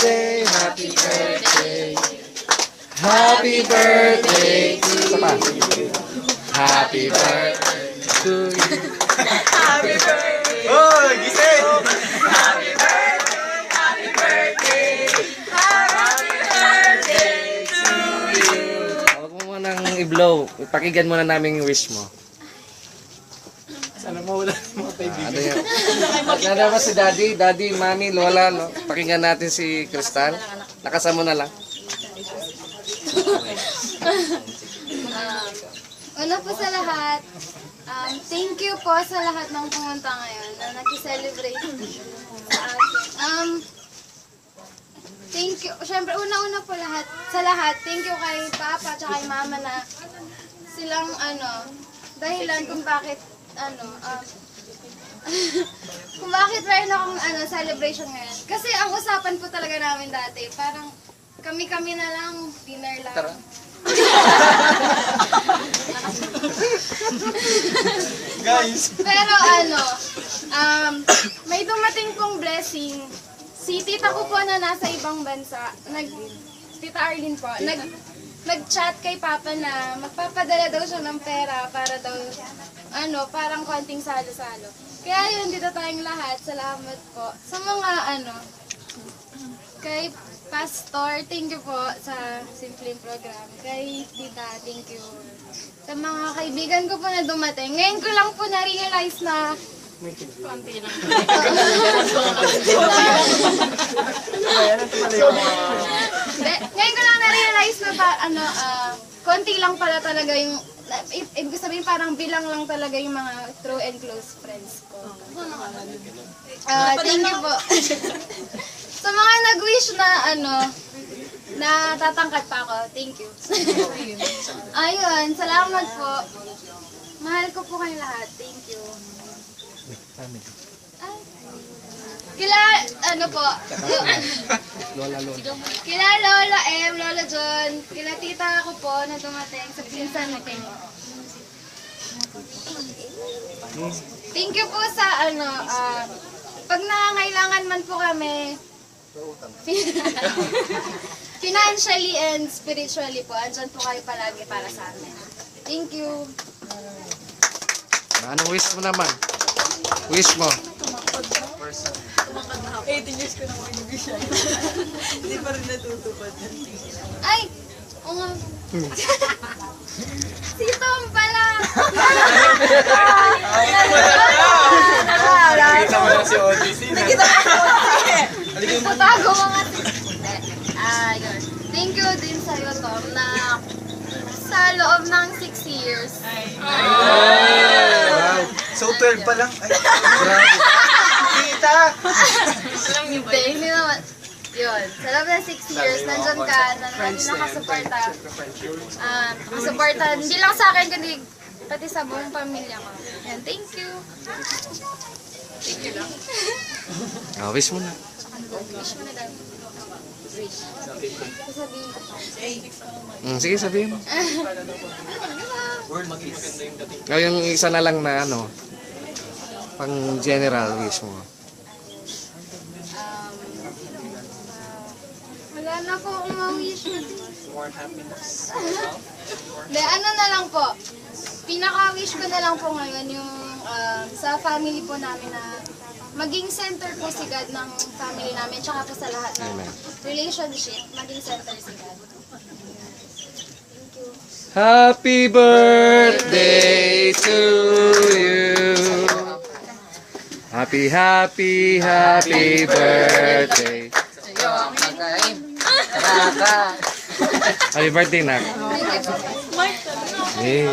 birthday, happy birthday. Happy birthday to you. Happy birthday to you. Happy birthday! Oh, gising! Happy birthday! Happy birthday! Happy birthday to you! Huwag mo munang i-blow. Pakinggan muna namin yung wish mo. Sana mawala ng mga kaibigan. Ano yan? Nada ba si Daddy, Daddy, Mami, Lola, no? Pakinggan natin si Crystal. Nakasama na lang. Una po sa lahat, thank you po sa lahat ng pumunta ngayon na nag-celebrate sa atin. Thank you. Siyempre, una-una po sa lahat, thank you kay Papa at kay Mama na silang dahilan kung bakit kung bakit meron akong celebration ngayon. Kasi ang usapan po talaga namin dati, parang kami-kami na lang, dinner lang. Tara. Guys! Pero may dumating pong blessing. Si tita ko po na nasa ibang bansa, Tita Arlene po, nag-chat kay Papa na magpapadala daw siya ng pera para daw, parang konting salo-salo. Kaya yun, dito tayong lahat, salamat po. Sa mga kay Pastor, thank you po sa simpleng program. Kay Tita, thank you. Sa mga kaibigan ko po na dumating. Ngayon ko lang po na-realize na konti lang. Ngayon ko lang na-realize na konti lang pala talaga yung ibig sabihin parang bilang lang talaga yung mga true and close friends ko. Thank you po. Sa mga nag-wish na na tatangkat pa ako, thank you. Ayun, salamat po. Mahal ko po kayo lahat, thank you. Ay. Kila, Lola. Kila Lola M, Lola John, kila tita ko po na dumating sa pinsan natin. Thank you po sa pag nangangailangan man po kami, financially and spiritually po, andyan po kayo palagi para sa amin. Thank you. Anong wish mo naman? Wish mo. 18 years ko na mag-wish siya. Hindi pa rin natutupad. Ay! O nga. Si Tom pala! Nakita mo lang si ODC na. Patago mga Ayun. Thank you din sa'yo, Tom, na sa loob ng 6 years. Wow! So 12 pa lang. Ay, grabe. Tita! Hindi naman. Yun. Sa loob ng 6 years, nandyan ka, na lagi nakasuporta. Nakasuporta, hindi lang sa akin, kundi pati sa buong pamilya ko. Yan, thank you. Thank you lang. Wish mo na. Wish mo na daw. Wish. Sasabihin ko. Sige, sabihin mo. Yung isa na lang na pang general wish mo. Wala na po akong ma-wish. Hindi, na lang po. Pinaka-wish ko na lang po ngayon yung sa family po namin na maging center po si God ng family namin tsaka po sa lahat ng relationship, maging center si God. Thank you. Happy birthday to you. Happy birthday. Happy birthday, Nak. Hey.